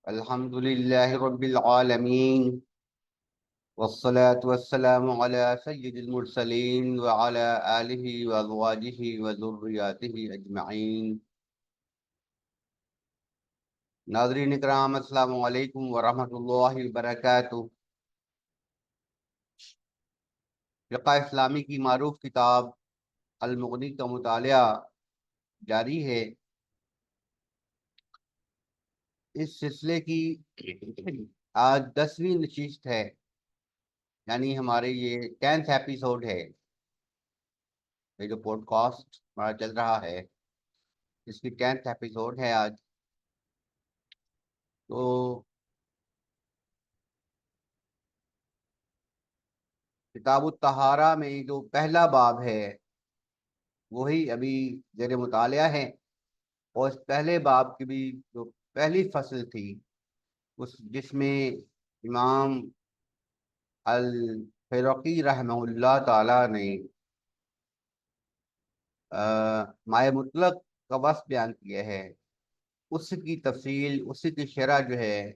الحمد لله رب العالمين، والصلاة والسلام على سيد المرسلين وعلى آله وأزواجه وذرياته أجمعين. ناظرین اکرام، السلام علیکم ورحمۃ اللہ وبرکاتہ. فقہ اسلامی کی معروف کتاب المغنی کا مطالعہ جاری ہے. اس سلسلے کی آج 10ویں نشست ہے، یعنی ہمارے یہ 10th ایپیسوڈ ہے. یہ جو پوڈ کاسٹ ہمارا چل رہا ہے اس کی 10th ایپیسوڈ ہے آج. تو کتاب الطہارہ میں جو پہلا باب ہے وہی ابھی زیر مطالعہ ہے، اور اس پہلے باب کی بھی جو پہلی فصل تھی جس میں امام الفیروقی رحمہ اللہ تعالی نے مائع مطلق کا وصف بیان کیا ہے، اس کی تفصیل، اس کی شرح جو ہے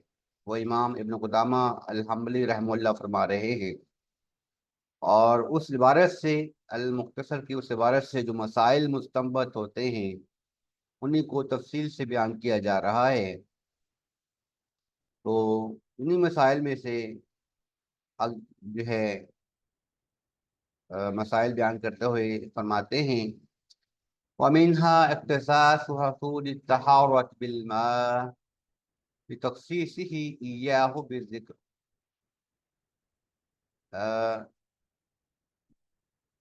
وہ امام ابن قدامہ الحنبلی رحمہ اللہ فرما رہے ہیں. اور اس عبارت سے، المختصر کی اس عبارت سے جو مسائل مستنبط ہوتے ہیں انہی کو تفصیل سے بیان کیا جا رہا ہے. تو انہی مسائل میں سے جو ہے مسائل بیان کرتے ہوئے فرماتے ہیں: وَمِنْهَا اخْتِصَاصُ حصول الطہارۃ بالماء بتخصیصه إياه بالذکر.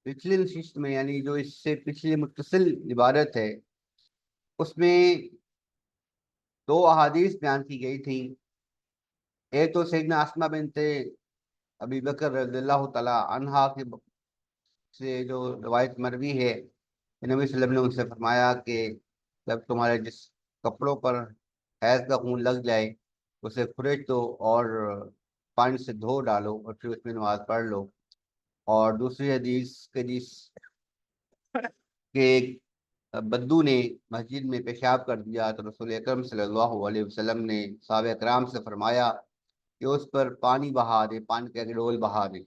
پچھلی نشست میں، یعنی جو اس سے پچھلی متصل عبارت ہے، اس میں 2 احادیث بیان کی گئی تھی. ایک تو سیدنا اسماء بنت ابی بکر رضی اللہ تعالی عنہا سے جو روایت مروی ہے کہ نبی صلی اللہ علیہ وسلم نے ان سے فرمایا کہ جب تمہارے جس کپڑوں پر حیض کا خون لگ جائے اسے کھرچ دو اور پانی سے دھو ڈالو اور پھر اس میں نماز پڑھ لو. اور دوسری حدیث کہ ایک بدو نے مسجد میں پیشاب کر دیا تو رسول اکرم صلی اللہ علیہ وسلم نے صحابہ اکرام سے فرمایا کہ اس پر پانی بہا دے، پانی کا ڈول بہا دے.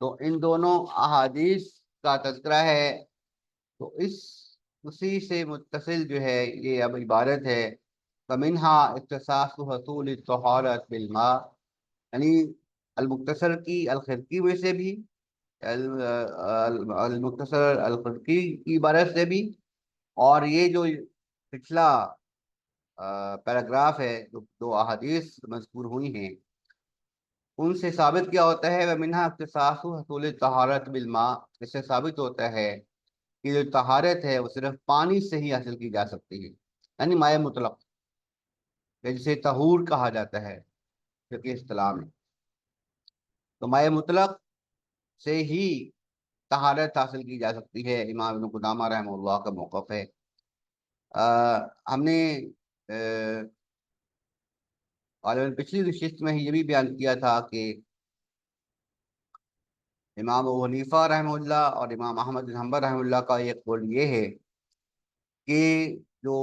تو ان دونوں احادیث کا تذکرہ ہے. تو اسی سے متصل جو ہے یہ اب عبارت ہے: فَمِنْهَا اخْتِصَاصُ حصول الطہارۃ بالماء، یعنی المختصر کی الخرقی میں سے بھی، المختصر الخرقی کی عبارت سے بھی، اور یہ جو پچھلا پیراگراف ہے جو 2 احادیث مذکور ہوئی ہیں ان سے ثابت کیا ہوتا ہے. وَمِنْهَا اخْتِصَاصُ حصول الطہارۃ بالماء، اس سے ثابت ہوتا ہے کہ جو طہارت ہے وہ صرف پانی سے ہی حاصل کی جا سکتی ہے، یعنی مائع مطلق، جسے طہور کہا جاتا ہے فقہی اصطلاح میں. تو مائع مطلق سے ہی طہارت حاصل کی جا سکتی ہے. امام ابن قدامہ رحمہ اللہ کا موقف ہے. ہم نے غالباً پچھلی نشست میں یہ بھی بیان کیا تھا کہ امام ابو حنیفہ رحمہ اللہ اور امام احمد بن حنبل رحمہ اللہ کا ایک قول یہ ہے کہ جو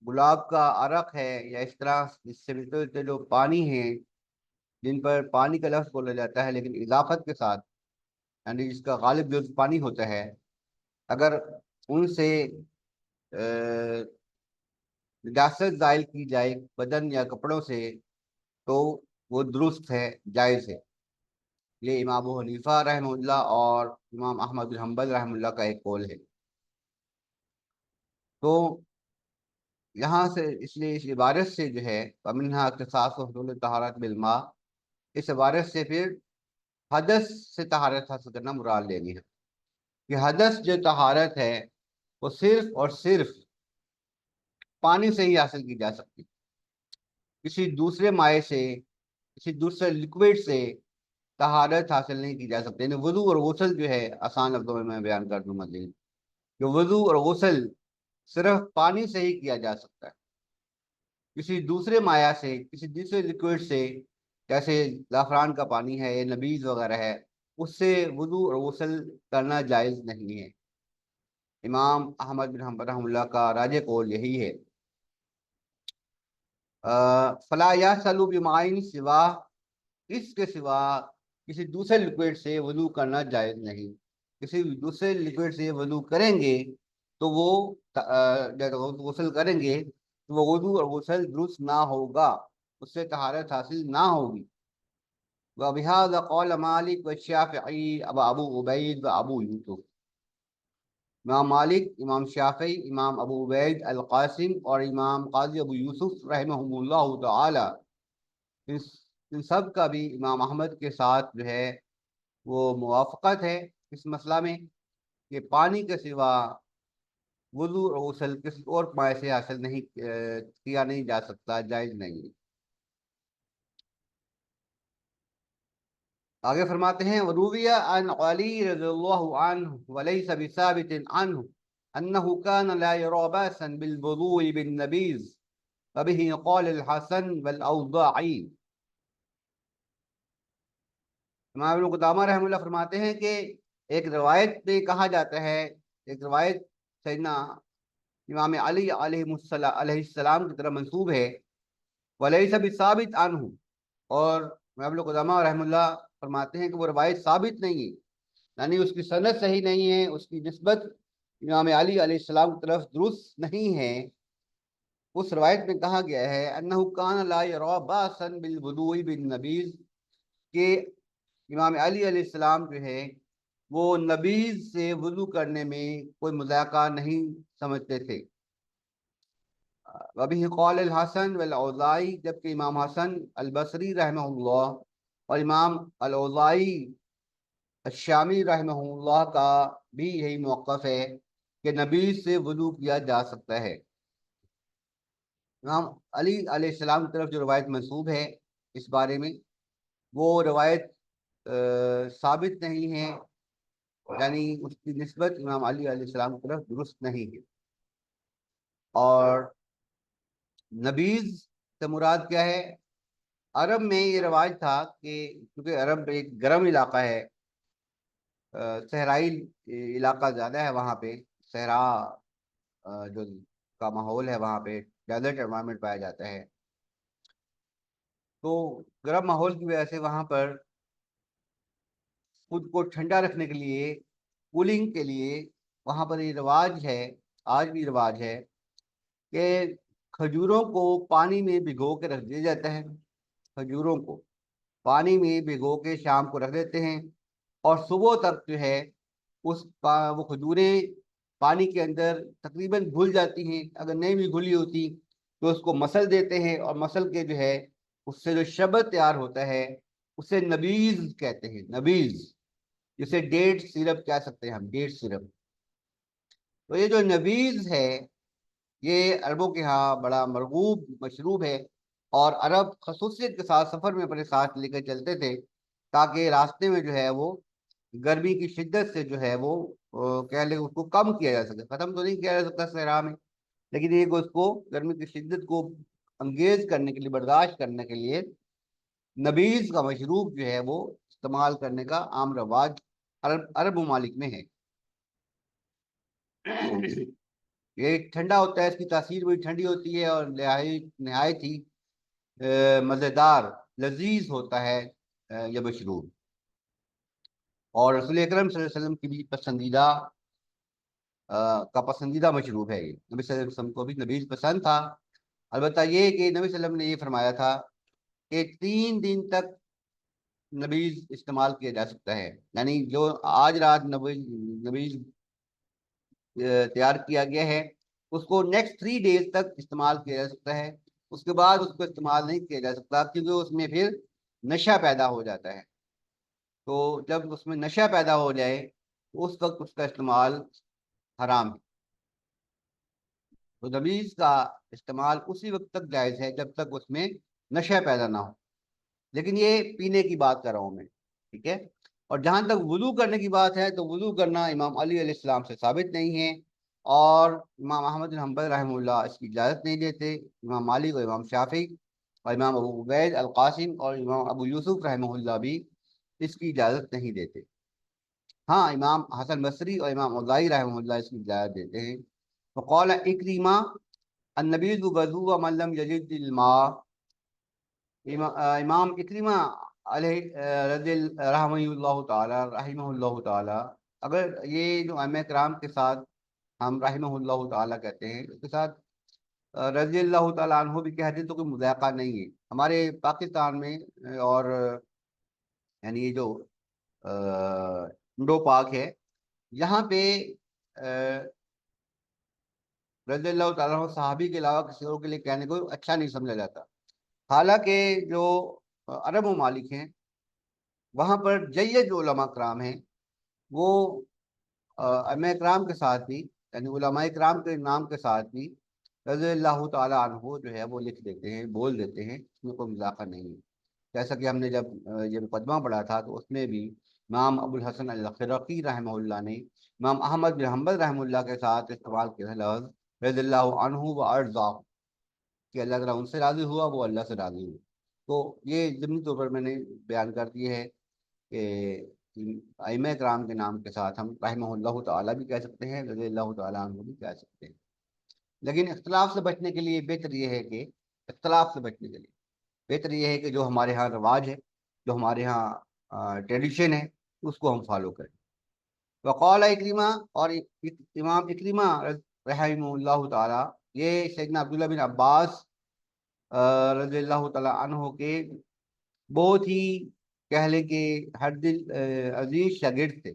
گلاب کا عرق ہے یا اس طرح اس سے ملتے جو پانی ہیں جن پر پانی کا لفظ بولا جاتا ہے لیکن اضافت کے ساتھ، یعنی جس کا غالب جزء پانی ہوتا ہے، اگر ان سے نجاست زائل کی جائے بدن یا کپڑوں سے تو وہ درست ہے، جائز ہے. یہ امام ابو حنیفہ رحمہ اللہ اور امام احمد بن حنبل رحمہ اللہ کا ایک قول ہے. تو یہاں سے اس لیے اس عبارت سے جو ہے وَمِنْهَا اخْتِصَاصُ حصول الطہارۃ بالماء، اس عبارت سے پھر حدث سے طہارت حاصل کرنا مراد لینی ہے کہ حدث جو طہارت ہے وہ صرف اور صرف پانی سے ہی حاصل کی جا سکتی، کسی دوسرے مائع سے، کسی دوسرے لکوڈ سے طہارت حاصل نہیں کی جا سکتی. یعنی وضو اور غسل جو ہے، آسان لفظوں میں بیان کر دوں مزید، کہ وضو اور غسل صرف پانی سے ہی کیا جا سکتا ہے. کسی دوسرے مائع سے، کسی دوسرے لکوڈ سے، جیسے زعفران کا پانی ہے یا نبیذ وغیرہ ہے، اس سے وضو اور غسل کرنا جائز نہیں ہے. امام احمد بن حنبل رحمہ اللہ کا راجح قول یہی ہے. فلا یحصل بماء سوا، اس کے سوا کسی دوسرے لکوڈ سے وضو کرنا جائز نہیں۔ کسی دوسرے لکوڈ سے وضو کریں گے تو وہ جب غسل کریں گے تو وہ وضو اور غسل درست نہ ہوگا، اس سے طہارت حاصل نہ ہوگی۔ وبهذا قال مالک والشافعی ابو عبید و ابو یوسف، امام مالک، امام شافعی، امام ابو عبید القاسم اور امام قاضی ابو یوسف رحمہ اللہ تعالی، ان سب کا بھی امام احمد کے ساتھ جو ہے وہ موافقت ہے اس مسئلہ میں کہ پانی کے سوا وضو اور غسل کسی اور مائع سے حاصل نہیں کیا نہیں جا سکتا، جائز نہیں۔ آگے فرماتے ہیں وروی عن علی رضی اللہ عنہ وليس بثابت عنه انه كان لا يرى باسا بالوضوء بالنبيذ وبه قال الحسن والاوزاعی۔ امام ابن قدامہ رحمہ اللہ فرماتے ہیں کہ ایک روایت میں کہا جاتا ہے، ایک روایت سیدنا امام علی علیہ السلام کی طرف منسوب ہے، ولیس بثابت عنہ، اور امام ابن قدامہ رحمہ اللہ فرماتے ہیں کہ وہ روایت ثابت نہیں ہے، یعنی اس کی سند صحیح نہیں ہے، اس کی نسبت امام علی علیہ السلام کی طرف درست نہیں ہے۔ اس روایت میں کہا گیا ہے انہ کان لا یری باسا بالوضوء بالنبیذ، کہ امام علی علیہ السلام جو ہے وہ نبیذ سے وضو کرنے میں کوئی مذاکرہ نہیں سمجھتے تھے۔ وبہ قول الحسن والاوزاعی، جبکہ امام حسن البصری رحمہ اللہ اور امام الاوزاعی الشامی رحمہ اللہ کا بھی یہی موقف ہے کہ نبیذ سے وضو کیا جا سکتا ہے۔ امام علی علیہ السلام کی طرف جو روایت منسوب ہے اس بارے میں، وہ روایت ثابت نہیں ہے، یعنی اس کی نسبت امام علی علیہ السلام کی طرف درست نہیں ہے۔ اور نبیذ سے مراد کیا ہے؟ عرب میں یہ رواج تھا کہ کیونکہ عرب ایک گرم علاقہ ہے، صحرائی علاقہ زیادہ ہے وہاں پہ، صحرا جو کا ماحول ہے وہاں پہ، ڈیزرٹ انوائرمنٹ پایا جاتا ہے، تو گرم ماحول کی وجہ سے وہاں پر خود کو ٹھنڈا رکھنے کے لیے، کولنگ کے لیے وہاں پر یہ رواج ہے، آج بھی رواج ہے کہ کھجوروں کو پانی میں بھگو کے رکھ دیا جاتا ہے۔ کھجوروں کو پانی میں بھگو کے شام کو رکھ دیتے ہیں، اور صبح تک جو ہے وہ کھجوریں پانی کے اندر تقریباً گھل جاتی ہیں، اگر نہیں بھی گھلی ہوتی تو اس کو مسل دیتے ہیں، اور مسل کے جو ہے اس سے جو شربت تیار ہوتا ہے اسے نبیذ کہتے ہیں، نبیذ، جسے ڈیٹ سیرپ کہہ سکتے ہیں ہم، ڈیٹ سیرپ۔ تو یہ جو نبیذ ہے یہ عربوں کے ہاں بڑا مرغوب مشروب ہے، اور عرب خصوصیت کے ساتھ سفر میں اپنے ساتھ لے کر چلتے تھے تاکہ راستے میں جو ہے وہ گرمی کی شدت سے جو ہے وہ کہہ لیں اس کو کم کیا جا سکے، ختم تو نہیں کیا جا سکتا صحرا میں، لیکن یہ اس کو گرمی کی شدت کو انگیز کرنے کے لیے، برداشت کرنے کے لیے نبیذ کا مشروب جو ہے وہ استعمال کرنے کا عام رواج عرب ممالک میں ہے۔ یہ ٹھنڈا ہوتا ہے، اس کی تاثیر بھی ٹھنڈی ہوتی ہے، اور نہایت ہی مزیدار لذیذ ہوتا ہے یہ مشروب، اور رسول اکرم صلی اللہ علیہ وسلم کی بھی پسندیدہ کا پسندیدہ مشروب ہے یہ، نبی صلی اللہ علیہ وسلم کو بھی نبیذ پسند تھا۔ البتہ یہ کہ نبی صلی اللہ علیہ وسلم نے یہ فرمایا تھا کہ 3 دن تک نبیذ استعمال کیا جا سکتا ہے، یعنی جو آج رات نبیذ تیار کیا گیا ہے اس کو نیکسٹ 3 days تک استعمال کیا جا سکتا ہے، اس کے بعد اس کو استعمال نہیں کیا جا سکتا کیونکہ اس میں پھر نشہ پیدا ہو جاتا ہے۔ تو جب اس میں نشہ پیدا ہو جائے تو اس وقت اس کا استعمال حرام ہے۔ تو نبیذ کا استعمال اسی وقت تک جائز ہے جب تک اس میں نشہ پیدا نہ ہو، لیکن یہ پینے کی بات کر رہا ہوں میں، ٹھیک ہے۔ اور جہاں تک وضو کرنے کی بات ہے تو وضو کرنا امام علی علیہ السلام سے ثابت نہیں ہے، اور امام احمد بن حنبل رحمہ اللہ اس کی اجازت نہیں دیتے، امام مالک اور امام شافعی اور امام ابو عبید القاسم اور امام ابو یوسف رحمہ اللہ بھی اس کی اجازت نہیں دیتے۔ ہاں امام حسن بصری اور امام اوزاعی رحمہ اللہ اس کی اجازت دیتے ہیں۔ وقال اکریمہ، النبیذ وضو ومن لم یجد الماء، امام اکرمہ علیہ رحمہ اللہ تعالی، اگر یہ جو ائمہ کرام کے ساتھ ہم رحمہ اللہ تعالی کہتے ہیں، اس کے ساتھ رضی اللہ تعالیٰ عنہ بھی کہتے ہیں تو کوئی مذاقہ نہیں ہے ہمارے پاکستان میں، اور یعنی یہ جو انڈو پاک ہے، یہاں پہ رضی اللہ تعالیٰ عنہ صحابی کے علاوہ کسی اور کے لیے کہنے کو اچھا نہیں سمجھا جاتا۔ حالانکہ جو عرب ممالک ہیں وہاں پر جید جو علماء کرام ہیں وہ ائمہ کرام کے ساتھ بھی، یعنی علماء کرام کے نام کے ساتھ بھی رضی اللہ تعالیٰ عنہ جو ہے وہ لکھ دیتے ہیں، بول دیتے ہیں، اس میں کوئی مذاقہ نہیں ہے۔ جیسا کہ ہم نے جب یہ مقدمہ پڑھا تھا تو اس میں بھی امام ابو الحسن الخرقی رحمہ اللہ نے امام احمد بن حنبل رحمہ اللہ کے ساتھ استعمال کیا لفظ رضی اللہ عنہ و ارضاہ، کہ اللہ تعالیٰ ان سے راضی ہوا، وہ اللہ سے راضی ہوئے۔ تو یہ ضمنی طور پر میں نے بیان کر دی ہے کہ ائمہ کرام کے نام کے ساتھ ہم رحمہ اللہ تعالیٰ بھی کہہ سکتے ہیں، رضی اللہ تعالیٰ عنہ بھی کہہ سکتے ہیں، لیکن اختلاف سے بچنے کے لیے بہتر یہ ہے کہ اختلاف سے بچنے کے لیے بہتر یہ ہے کہ جو ہمارے ہاں رواج ہے، جو ہمارے ہاں ٹریڈیشن ہے، اس کو ہم فالو کریں۔ وقال اکریمہ، اور امام اکریمہ رحمہ اللہ تعالیٰ، یہ سیدنا عبداللہ بن عباس رضی اللہ تعالیٰ عنہ کے بہت ہی کہہ لیں کہ ہر دل عزیز شاگرد تھے۔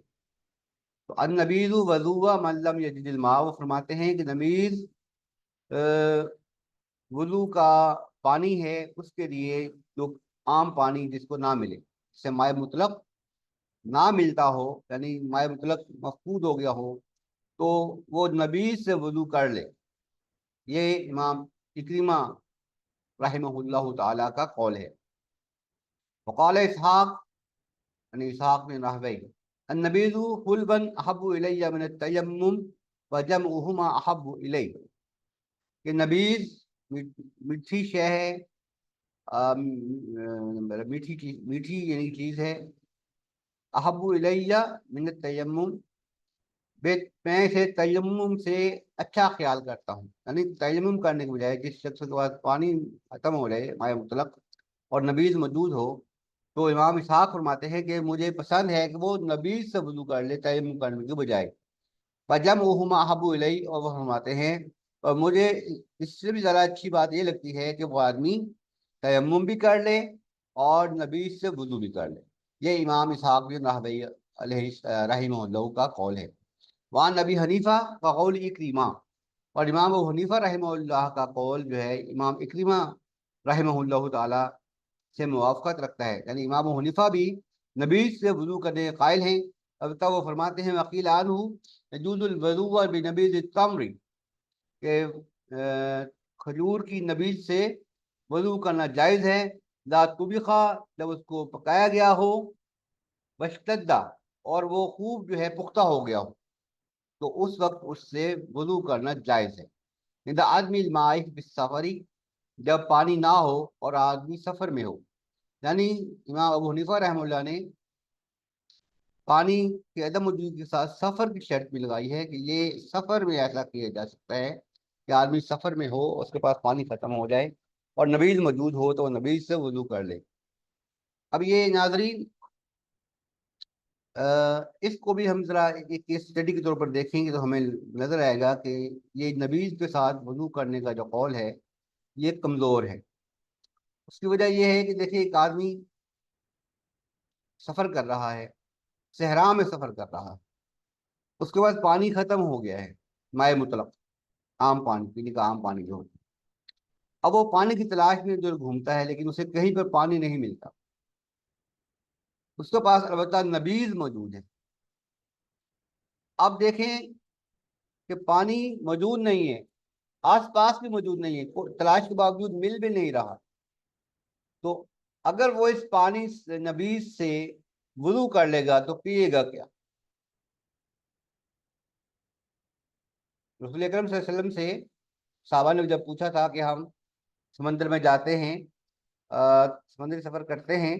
تو النبیذ وضو من لم یجد الماء، وہ فرماتے ہیں کہ نبیذ وضو کا پانی ہے اس کے لیے جو عام پانی جس کو نہ ملے، جس سے مائع مطلق نہ ملتا ہو، یعنی مائع مطلق مفقود ہو گیا ہو، تو وہ نبیذ سے وضو کر لے۔ یہ امام اکرمہ رحمہ اللہ تعالیٰ کا قول ہے۔ وقال اسحاق، یعنی اسحاق بن راہوی، النبیذ حلبا احب الی من التیمم وجمعہما احب الی، کہ نبیذ میٹھی شے ہے، میٹھی یعنی چیز ہے، احب الی من التیمم، میں اسے تیمم سے اچھا خیال کرتا ہوں، یعنی تیمم کرنے کے بجائے جس شخص کے بعد پانی ختم ہو جائے مائع مطلق اور نبیذ موجود ہو، تو امام اسحاق فرماتے ہیں کہ مجھے پسند ہے کہ وہ نبیذ سے وضو کر لے تیمم کرنے کے بجائے۔ وجمعہما احب الی، اور وہ فرماتے ہیں اور مجھے اس سے بھی زیادہ اچھی بات یہ لگتی ہے کہ وہ آدمی تیمم بھی کر لے اور نبیذ سے وضو بھی کر لے۔ یہ امام اسحاق بن راہوی علیہ رحمہ اللہ کا قول ہے۔ وعن ابی حنیفہ وقول اکریمہ، اور امام ابو حنیفہ رحمہ اللہ کا قول جو ہے امام اکریمہ رحمہ اللہ تعالی سے موافقت رکھتا ہے، یعنی امام ابو حنیفہ بھی نبیذ سے وضو کرنے کے قائل ہیں۔ البتہ وہ فرماتے ہیں وقیل عنہ یجوز الوضوء بنبیذ التمر، کہ کھجور کی نبیذ سے وضو کرنا جائز ہے، لا طبخا، جب اس کو پکایا گیا ہو، واشتدہ، اور وہ خوب جو ہے پختہ ہو گیا ہو، تو اس وقت اس سے وضو کرنا جائز ہے۔ اذا آدمی الماء بالسفری، جب پانی نہ ہو اور آدمی سفر میں ہو، یعنی امام ابو حنیفہ رحمہ اللہ نے پانی کے عدم وجود کے ساتھ سفر کی شرط بھی لگائی ہے کہ یہ سفر میں ایسا کیا جا سکتا ہے کہ آدمی سفر میں ہو، اس کے پاس پانی ختم ہو جائے اور نبیذ موجود ہو تو وہ نبیذ سے وضو کر لے۔ اب یہ ناظرین اس کو بھی ہم ذرا ایک کیس اسٹڈی کے طور پر دیکھیں گے تو ہمیں نظر آئے گا کہ یہ نبیذ کے ساتھ وضو کرنے کا جو قول ہے یہ کمزور ہے۔ اس کی وجہ یہ ہے کہ دیکھیں ایک آدمی سفر کر رہا ہے، صحرا میں سفر کر رہا ہے، اس کے بعد پانی ختم ہو گیا ہے، مائع مطلق، عام پانی، پینے کا عام پانی جو ہوتا ہے، اب وہ پانی کی تلاش میں جو گھومتا ہے لیکن اسے کہیں پر پانی نہیں ملتا، اس کے پاس البتہ نبیذ موجود ہے۔ اب دیکھیں کہ پانی موجود نہیں ہے، آس پاس بھی موجود نہیں ہے، تلاش کے باوجود مل بھی نہیں رہا، تو اگر وہ اس پانی نبیذ سے وضو کر لے گا تو پیے گا کیا؟ رسول اکرم صلی اللہ علیہ وسلم سے صحابہ نے جب پوچھا تھا کہ ہم سمندر میں جاتے ہیں، سمندری سفر کرتے ہیں،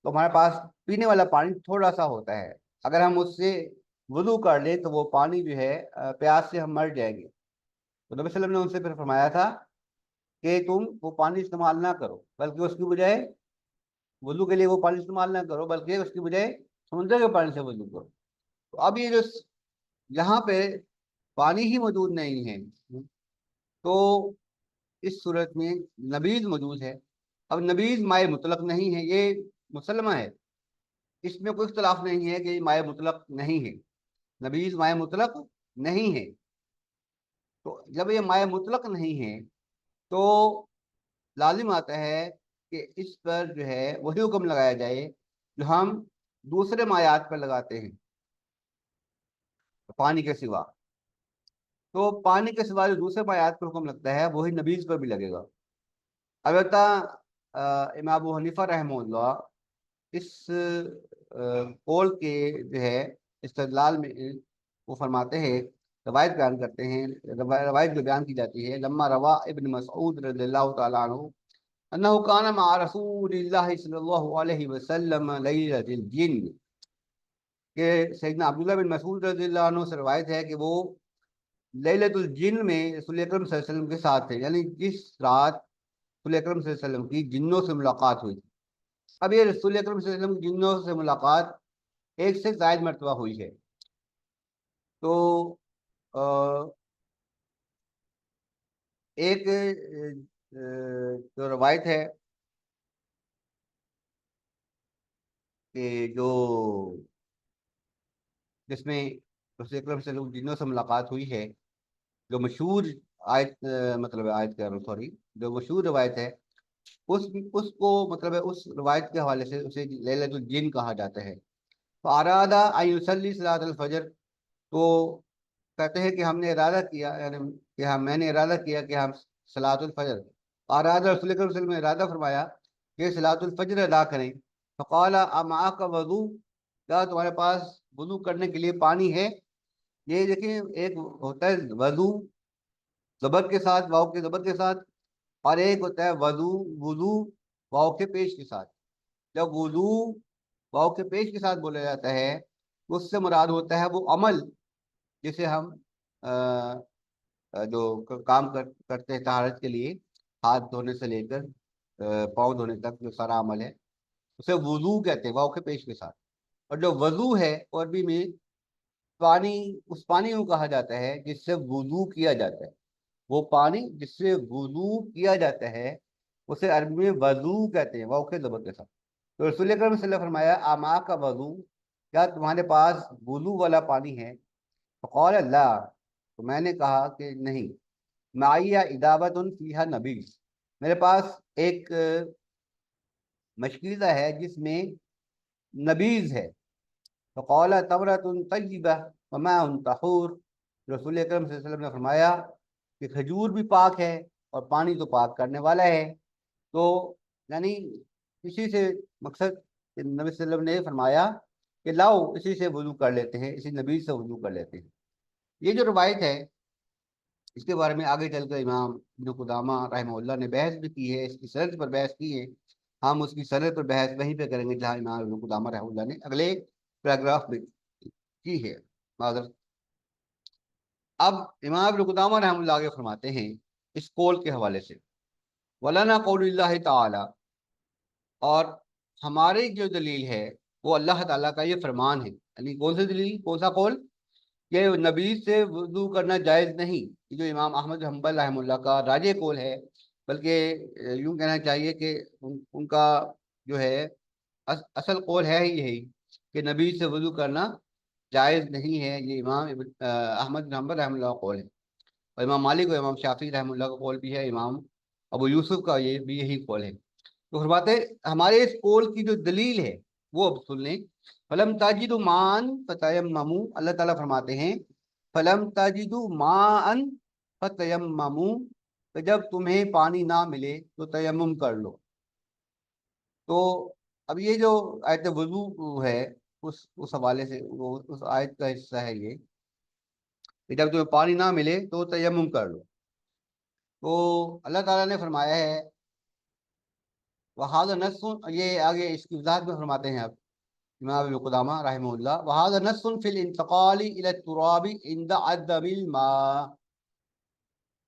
تو ہمارے پاس پینے والا پانی تھوڑا سا ہوتا ہے، اگر ہم اس سے وضو کر لیں تو وہ پانی جو ہے پیاس سے ہم مر جائیں گے۔ تو نبی صلی اللہ علیہ وسلم نے ان سے پھر فرمایا تھا کہ تم وہ پانی استعمال نہ کرو، بلکہ اس کی بجائے وضو کے لیے وہ پانی استعمال نہ کرو، بلکہ اس کی بجائے سمندر کے پانی سے وضو کرو۔ تو اب یہ جو یہاں پہ پانی ہی موجود نہیں ہے، تو اس صورت میں نبیذ موجود ہے۔ اب نبیذ مائع مطلق نہیں ہے، یہ مسلمہ ہے، اس میں کوئی اختلاف نہیں ہے کہ یہ مائع مطلق نہیں ہے، نبیذ مائع مطلق نہیں ہے۔ تو جب یہ مائع مطلق نہیں ہے تو لازم آتا ہے کہ اس پر جو ہے وہی حکم لگایا جائے جو ہم دوسرے مایات پر لگاتے ہیں پانی کے سوا۔ تو پانی کے سوا جو دوسرے مایات پر حکم لگتا ہے وہی نبیذ پر بھی لگے گا۔ البتہ امام ابو حنیفہ رحمہ اللہ اس قول کے جو ہے استدلال میں وہ فرماتے ہیں، روایت بیان کرتے ہیں، روایت جو بیان کی جاتی ہے، لما روا ابن مسعود رضی اللہ تعالیٰ عنہ انہ کان مع رسول اللہ صلی اللہ علیہ وسلم لیلۃ الجن، کہ سیدنا عبداللہ بن مسعود رضی اللہ عنہ سے روایت ہے کہ وہ لیلۃ الجن میں رسول اکرم صلی اللہ علیہ وسلم کے ساتھ تھے، یعنی جس رات رسول اکرم صلی اللہ علیہ وسلم کی جنوں سے ملاقات ہوئی تھی۔ اب یہ رسول اکرم صلی اللہ علیہ وسلم کی جنوں سے ملاقات ایک سے زائد مرتبہ ہوئی ہے۔ تو ایک جو روایت ہے کہ جو جس میں رسول اکرم صلی اللہ علیہ وسلم کی جنوں سے ملاقات ہوئی ہے، جو مشہور آیت مطلب آیت کہہ رہا ہوں سوری، جو مشہور روایت ہے اس کو مطلب ہے اس روایت کے حوالے سے اسے لیلۃ الجن کہا جاتا ہے۔ تو ارادہ ان یصلی صلاۃ الفجر، تو کہتے ہیں کہ ہم نے ارادہ کیا، یعنی کہ میں نے ارادہ کیا کہ ہم صلاۃ الفجر، ارادہ رسول اکرم صلی اللہ علیہ وسلم نے ارادہ فرمایا کہ صلاۃ الفجر ادا کریں۔ فقال امعک وضو، کیا تمہارے پاس وضو کرنے کے لیے پانی ہے؟ یہ دیکھیں، ایک ہوتا ہے وضو زبر کے ساتھ، واؤ کے زبر کے ساتھ، اور ایک ہوتا ہے وضو وضو واؤ کے پیش کے ساتھ۔ جب وضو واؤ کے پیش کے ساتھ بولا جاتا ہے تو اس سے مراد ہوتا ہے وہ عمل جسے ہم جو کام کرتے ہیں طہارت کے لیے، ہاتھ دھونے سے لے کر پاؤں دھونے تک جو سارا عمل ہے اسے وضو کہتے ہیں واؤ کے پیش کے ساتھ۔ اور جو وضو ہے عربی میں پانی، اس پانی کو کہا جاتا ہے جس سے وضو کیا جاتا ہے، وہ پانی جس سے وضو کیا جاتا ہے اسے عربی میں وضو کہتے ہیں واؤ کے زبر کے ساتھ۔ تو رسول اکرم صلی اللہ علیہ وسلم نے فرمایا آما کا وضو، کیا تمہارے پاس وضو والا پانی ہے؟ فقال اللہ، تو میں نے کہا کہ نہیں، معیہ ادابت فیہا نبی، میرے پاس ایک مشکیزہ ہے جس میں نبیذ ہے۔ فقال تمرۃ طیبہ وماء طہور، رسول اکرم صلی اللہ علیہ وسلم نے فرمایا کہ کھجور بھی پاک ہے اور پانی تو پاک کرنے والا ہے۔ تو یعنی اسی سے مقصد کہ نبی صلی اللہ علیہ وسلم نے فرمایا کہ لاؤ اسی سے وضو کر لیتے ہیں، اسی نبی سے وضو کر لیتے ہیں۔ یہ جو روایت ہے اس کے بارے میں آگے چل کر امام ابن قدامہ رحمہ اللہ نے بحث بھی کی ہے، اس کی سند پر بحث کی ہے۔ ہم اس کی سند پر بحث وہیں پہ کریں گے جہاں امام ابن قدامہ رحمہ اللہ نے اگلے پیراگراف میں کی ہے، معذرت۔ اب امام ابن قدامہ رحمہ اللہ آگے فرماتے ہیں اس قول کے حوالے سے، ولانا قول اللہ تعالی، اور ہماری جو دلیل ہے وہ اللہ تعالیٰ کا یہ فرمان ہے۔ یعنی کون سی دلیل، کون سا قول؟ کہ نبی سے وضو کرنا جائز نہیں، یہ جو امام احمد حنبل رحمہ اللہ کا راجح قول ہے، بلکہ یوں کہنا چاہیے کہ ان کا جو ہے اصل قول ہے ہی یہی کہ نبی سے وضو کرنا جائز نہیں ہے، یہ امام احمد بن حنبل رحمہ اللہ کا قول ہے۔ اور امام مالک و امام شافعی رحمہ اللہ کا قول بھی ہے، امام ابو یوسف کا یہ بھی یہی قول ہے۔ تو فرماتے ہمارے اس قول کی جو دلیل ہے وہ اب سن لیں۔ فلم تاجد مان فتیمموا، اللہ تعالیٰ فرماتے ہیں فلم تاجد مان فتیمموا، کہ جب تمہیں پانی نہ ملے تو تیمم کر لو۔ تو اب یہ جو آیت وضو ہے اس حوالے سے اس آیت کا حصہ ہے یہ کہ جب تمہیں پانی نہ ملے تو تیمم کر لو۔ تو اللہ تعالیٰ نے فرمایا ہے وہذا نص، یہ آگے اس کی وضاحت میں فرماتے ہیں اب امام ابن قدامہ رحمہ اللہ، وہذا نص فی الانتقال الی التراب عند عدم الماء،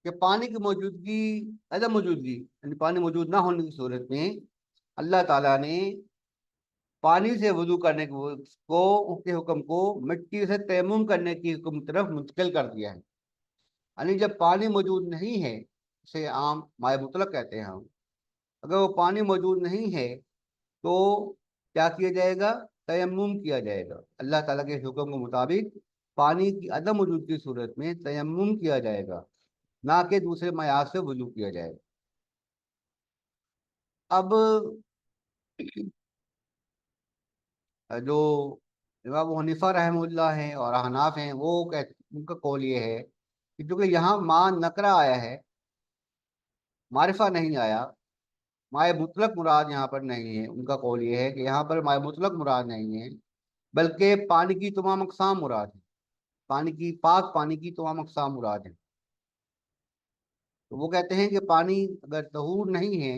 کہ پانی کی موجودگی، عدم موجودگی یعنی پانی موجود نہ ہونے کی صورت میں اللہ تعالیٰ نے پانی سے وضو کرنے کو اس کے حکم کو مٹی سے تیمم کرنے کی حکم طرف منتقل کر دیا ہے۔ یعنی جب پانی موجود نہیں ہے، اسے عام مائع مطلق کہتے ہیں ہم، اگر وہ پانی موجود نہیں ہے تو کیا کیا جائے گا؟ تیمم کیا جائے گا۔ اللہ تعالیٰ کے حکم کے مطابق پانی کی عدم وجود کی صورت میں تیمم کیا جائے گا، نہ کہ دوسرے معیار سے وضو کیا جائے گا۔ اب جو امام ابو حنیفہ رحمہ اللہ ہیں اور احناف ہیں، وہ ان کا قول یہ ہے کہ چونکہ یہاں ماں نکرہ آیا ہے، معرفہ نہیں آیا، مائع مطلق مراد یہاں پر نہیں ہے۔ ان کا قول یہ ہے کہ یہاں پر مائع مطلق مراد نہیں ہے، بلکہ پانی کی تمام اقسام مراد ہیں، پانی کی، پاک پانی کی تمام اقسام مراد ہیں۔ تو وہ کہتے ہیں کہ پانی اگر طہور نہیں ہے،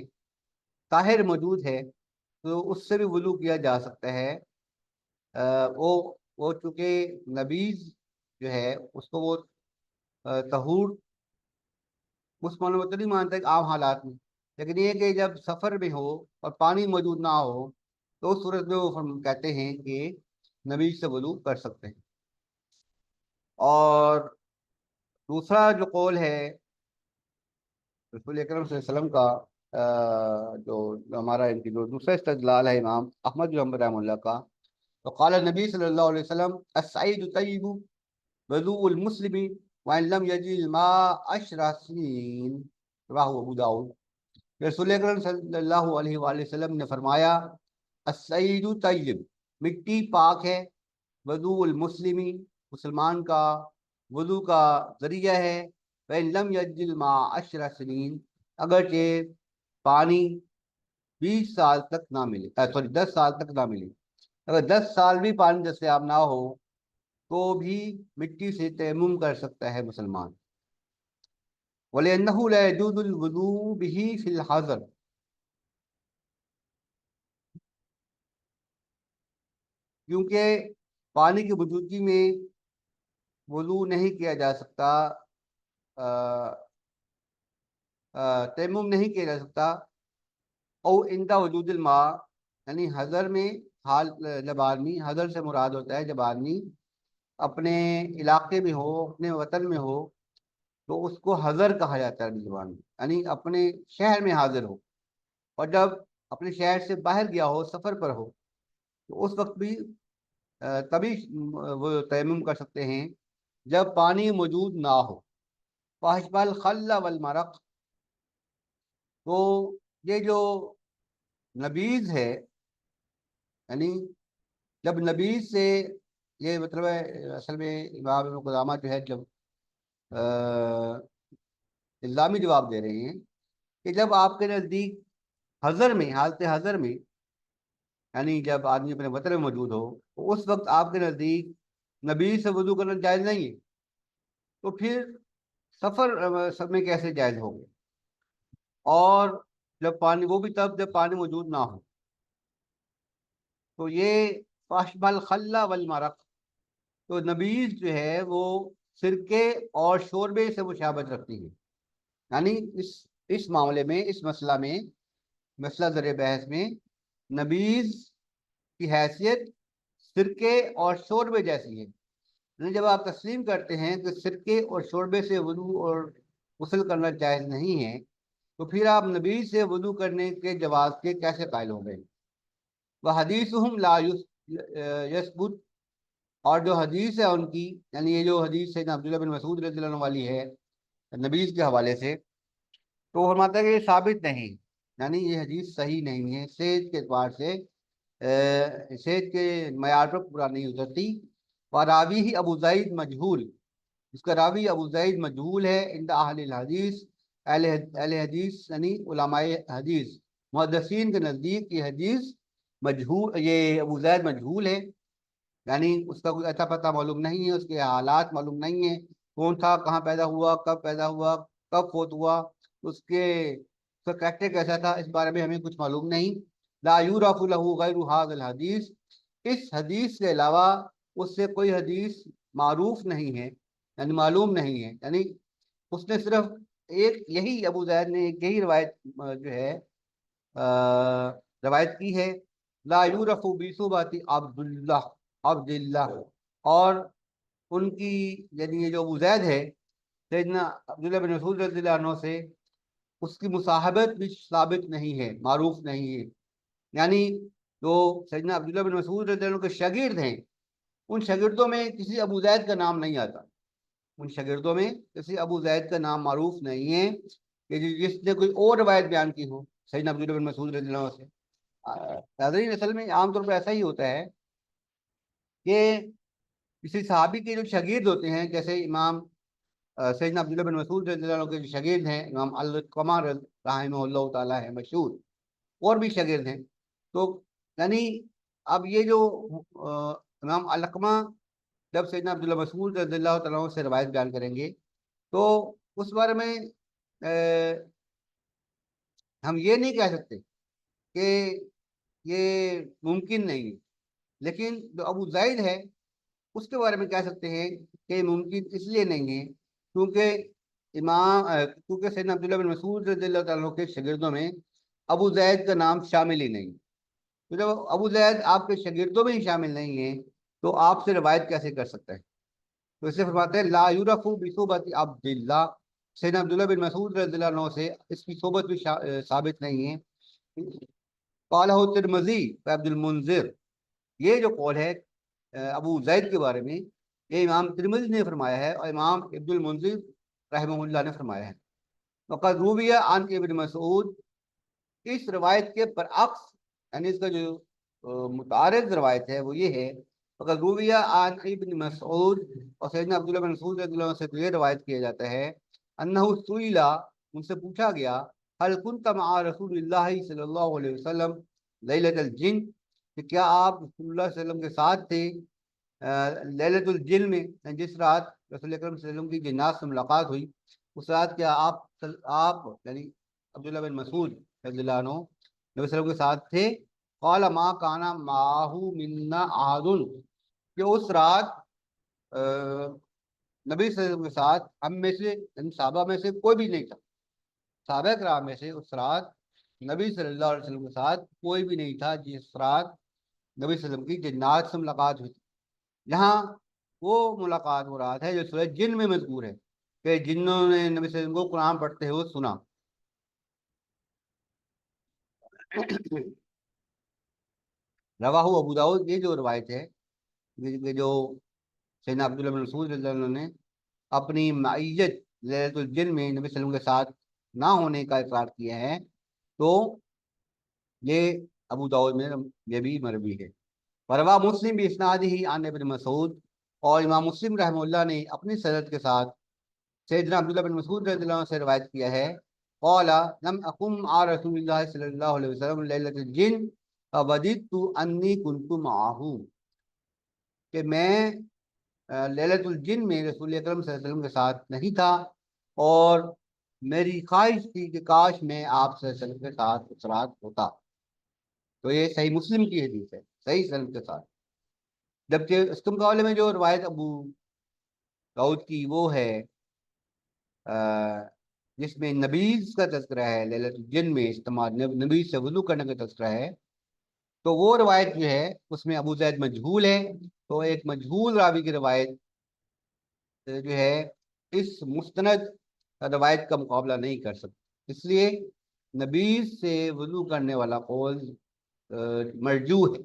طاہر موجود ہے، تو اس سے بھی وضو کیا جا سکتا ہے۔ وہ چونکہ نبیذ جو ہے اس کو وہ طہور اس معنی تو نہیں مانتا کہ عام حالات میں، لیکن یہ کہ جب سفر میں ہو اور پانی موجود نہ ہو تو اس صورت میں وہ کہتے ہیں کہ نبیذ سے وضو کر سکتے ہیں۔ اور دوسرا جو قول ہے رسول اکرم صلی اللہ علیہ وسلم کا، جو ہمارا ان کی جو دوسرا استدلال ہے امام احمد بن حنبل رحمہ اللہ کا، تو قال نبی صلی اللہ علیہ وسلم السعید طیب وضوء المسلم وان لم یجد الماء 10 سنین، رواہ ابو داؤد۔ رسول اکرم صلی اللہ علیہ وآلہ وسلم نے فرمایا السعید طیب، مٹی پاک ہے، وضوء المسلم، مسلمان کا وضو کا ذریعہ ہے، وان لم یجد الماء 10 سنین، اگرچہ پانی 20 سال تک نہ ملے، 10 سال تک نہ ملے، اگر 10 سال بھی پانی دستیاب نہ ہو تو بھی مٹی سے تیمم کر سکتا ہے مسلمان۔ وَلِأَنَّهُ لَا يَجُوزُ الْوُضُوءُ بِهِ فِي الْحَضَرِ، کیونکہ پانی کی موجودگی میں وضو نہیں کیا جا سکتا، تیمم نہیں کیا جا سکتا، او عند وجود الماء، یعنی حضر میں، حال جب آدمی، حضر سے مراد ہوتا ہے جب آدمی اپنے علاقے میں ہو، اپنے وطن میں ہو، تو اس کو حضر کہا جاتا ہے عربی زبان میں، یعنی اپنے شہر میں حاضر ہو، اور جب اپنے شہر سے باہر گیا ہو، سفر پر ہو، تو اس وقت بھی تبھی وہ تیمم کر سکتے ہیں جب پانی موجود نہ ہو۔ فاشبہ الخل والمرق، تو یہ جو نبیذ ہے، یعنی جب نبیذ سے یہ مطلب ہے، اصل میں امام ابن قدامہ جو ہے جب الزامی جواب دے رہے ہیں کہ جب آپ کے نزدیک حضر میں، حالت حضر میں، یعنی جب آدمی اپنے وطن میں موجود ہو، تو اس وقت آپ کے نزدیک نبیذ سے وضو کرنا جائز نہیں ہے، تو پھر سفر میں کیسے جائز ہوگا؟ اور جب پانی، وہ بھی تب جب پانی موجود نہ ہو۔ تو یہ فاشبہ الخل والمرق، تو نبیذ جو ہے وہ سرکے اور شوربے سے مشابہت رکھتی ہے، یعنی اس معاملے میں، اس مسئلہ میں، مسئلہ ذر بحث میں نبیذ کی حیثیت سرکے اور شوربے جیسی ہے۔ یعنی جب آپ تسلیم کرتے ہیں کہ سرکے اور شوربے سے وضو اور غسل کرنا جائز نہیں ہے، تو پھر آپ نبیذ سے وضو کرنے کے جواز کے کیسے قائل ہو گئے؟ وہ حدیثہم لا یثبت، اور جو حدیث ہے ان کی، یعنی یہ جو حدیث ہے عبداللہ بن مسعود رضی اللہ عنہ والی ہے نبیذ کے حوالے سے، تو فرماتا ہے کہ یہ ثابت نہیں، یعنی یہ حدیث صحیح نہیں ہے، صحت کے اعتبار سے صحت کے معیار پر پورا نہیں اترتی۔ اور راوی ہی ابو زید مجہول، اس کا راوی ابو زید مجہول ہے، عند اہل الحدیث، اہل حدیث یعنی علماء حدیث، محدثین کے نزدیک یہ حدیث مجہول، یہ ابو زید مجہول ہے، یعنی اس کا کوئی اچھا پتہ معلوم نہیں ہے، اس کے حالات معلوم نہیں ہیں، کون تھا، کہاں پیدا ہوا، کب پیدا ہوا، کب فوت ہوا، اس کا کریکٹر کیسا تھا، اس بارے میں ہمیں کچھ معلوم نہیں۔ لا یعرف له غیر هذا الحدیث، اس حدیث کے علاوہ اس سے کوئی حدیث معروف نہیں ہے، یعنی معلوم نہیں ہے، یعنی اس نے صرف ایک یہی ابو زید نے ایک یہی روایت جو ہے روایت کی ہے، لا یورف بیسوباتی عبداللہ، اور ان کی یعنی یہ جو ابو زید ہے سیدنا عبداللہ بن مسعود رضی اللہ عنہ سے اس کی مصاحبت بھی ثابت نہیں ہے، معروف نہیں ہے، یعنی جو سیدنا عبداللہ بن مسعود رضی اللہ عنہ کے شاگرد ہیں ان شاگردوں میں کسی ابو زید کا نام نہیں آتا، ان شاگردوں میں کسی ابو زید کا نام معروف نہیں ہے کہ جس نے کوئی اور روایت بیان کی ہو سیدنا عبداللہ بن مسعود رضی اللہ عنہ سے۔ ناظرین اصل میں عام طور پر ایسا ہی ہوتا ہے کہ کسی صحابی کے جو شاگرد ہوتے ہیں، جیسے امام سیدنا عبداللہ بن مسعود رضی اللہ عنہ کے جو شاگرد ہیں امام القمہ رحمہ اللہ تعالیٰ ہے مشہور، اور بھی شاگرد ہیں، تو یعنی اب یہ جو امام علقمہ جب سیدنا عبداللہ مسعود رضی اللہ تعالیٰ عنہ سے روایت بیان کریں گے تو اس بارے میں ہم یہ نہیں کہہ سکتے کہ یہ ممکن نہیں ہے، لیکن جو ابو زید ہے اس کے بارے میں کہہ سکتے ہیں کہ یہ ممکن اس لیے نہیں ہے کیونکہ سیدنا عبداللہ بن مسعود رضی اللہ تعالیٰ عنہ کے شاگردوں میں ابو زید کا نام شامل ہی نہیں، تو جب ابو زید آپ کے شاگردوں میں ہی شامل نہیں ہے تو آپ سے روایت کیسے کر سکتا ہے؟ تو اسے فرماتے ہیں لا یورف بصحبت عبداللہ، سیدنا عبداللہ بن مسعود رضی اللہ عنہ سے اس کی صحبت بھی ثابت نہیں ہے۔ قالہ ترمذی عبد المنذر، یہ جو قول ہے ابو زید کے بارے میں یہ امام ترمذی نے فرمایا ہے اور امام عبد المنذر رحمہ اللہ نے فرمایا ہے۔ وقد رویہ عن ابن مسعود، اس روایت کے برعکس یعنی اس کا جو متعارض روایت ہے وہ یہ ہے، فقد رویہ عن ابن مسعود، اور سیدنا عبداللہ بن مسعود رضی اللہ عنہ سے یہ روایت کیا جاتا ہے انہ سئلا، ان سے پوچھا گیا هل كنت مع رسول اللہ صلی اللہ علیہ وسلم لیلۃ الجن، کہ کیا آپ رسول اللہ صلی اللہ علیہ وسلم کے ساتھ تھے لیلۃ الجن میں، جس رات رسول اکرم صلی اللہ علیہ وسلم کی جنات سے ملاقات ہوئی اس رات کیا آپ یعنی عبداللہ بن مسعود رضی اللہ عنہ نبی صلی اللہ علیہ وسلم کے ساتھ تھے؟ قال ما کان معه منا احد، کہ اس رات نبی صلی اللہ علیہ وسلم کے ساتھ ہم میں سے صحابہ میں سے کوئی بھی نہیں تھا، صحابہ کرام میں سے اس رات نبی صلی اللہ علیہ وسلم کے ساتھ کوئی بھی نہیں تھا جس رات نبی صلی اللہ علیہ وسلم کی جنات سے ملاقات ہوئی تھی۔ یہاں وہ ملاقات مراد ہے جو سورہ جن میں مذکور ہے کہ جنوں نے نبی صلی اللہ علیہ وسلم کو قرآن پڑھتے ہوئے سنا۔ رواہ ابو داؤد، یہ جو روایت ہے یہ جو سیدنا عبداللہ بن مسعود رضی اللہ عنہ نے اپنی معیت لیلۃ الجن میں نبی صلی اللہ علیہ وسلم کے ساتھ نہ ہونے کا اقرار کیا ہے، تو یہ ابو داؤد میں یہ بھی مروی ہے۔ وروا مسلم بھی اسناد ہی عن ابن مسعود، اور امام مسلم رحمہ اللہ نے اپنی سند کے ساتھ سیدنا عبداللہ بن مسعود رضی اللہ عنہ سے روایت کیا ہے قال لم اقم مع رسول اللہ صلی اللہ علیہ وسلم لیلۃ الجن فوددت انی کنت معه، کہ میں لیلۃ الجن میں رسول اکرم صلی اللہ علیہ وسلم کے ساتھ نہیں تھا اور میری خواہش تھی کہ کاش میں آپ صلی اللہ علیہ وسلم کے ساتھ اس رات ہوتا۔ تو یہ صحیح مسلم کی حدیث ہے صحیح سند کے ساتھ، جبکہ اس کے مقابلے میں جو روایت ابو داؤد کی وہ ہے جس میں نبیز کا تذکرہ ہے، لیلۃ الجن میں استعمال نبیز سے وضو کرنے کا تذکرہ ہے، تو وہ روایت جو ہے اس میں ابو زید مجہول ہے، تو ایک مجہول راوی کی روایت جو ہے اس مستند روایت کا مقابلہ نہیں کر سکتی، اس لیے نبیز سے وضو کرنے والا قول مرجوح ہے۔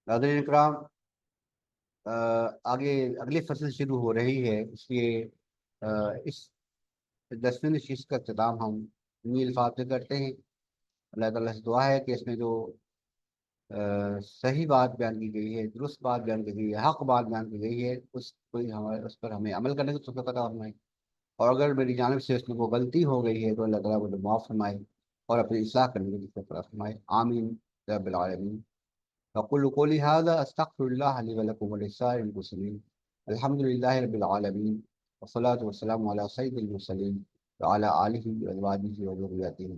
ناظرین اکرام، آگے اگلی فصل شروع ہو رہی ہے، اس لیے اس 10ویں نشست کا اختتام ہم انہی الفاظ سے کرتے ہیں۔ اللہ تعالیٰ سے دعا ہے کہ اس میں جو صحیح بات بیان کی گئی ہے، درست بات بیان کی گئی ہے، حق بات بیان کی گئی ہے، اس پر ہمیں عمل کرنے کی توفیق عطا فرمائے، اور اگر میری جانب سے اس میں کوئی غلطی ہو گئی ہے تو اللہ تعالیٰ مجھے معاف فرمائے اور اپنی اصلاح کرنے کی توفیق عطا فرمائے، آمین یا رب العالمین۔ أقول قولي هذا أستغفر الله لي ولكم ولسائر المسلمين، الحمد لله رب العالمين، والصلاة والسلام على سيد المرسلين وعلى آله وأزواجه وذريته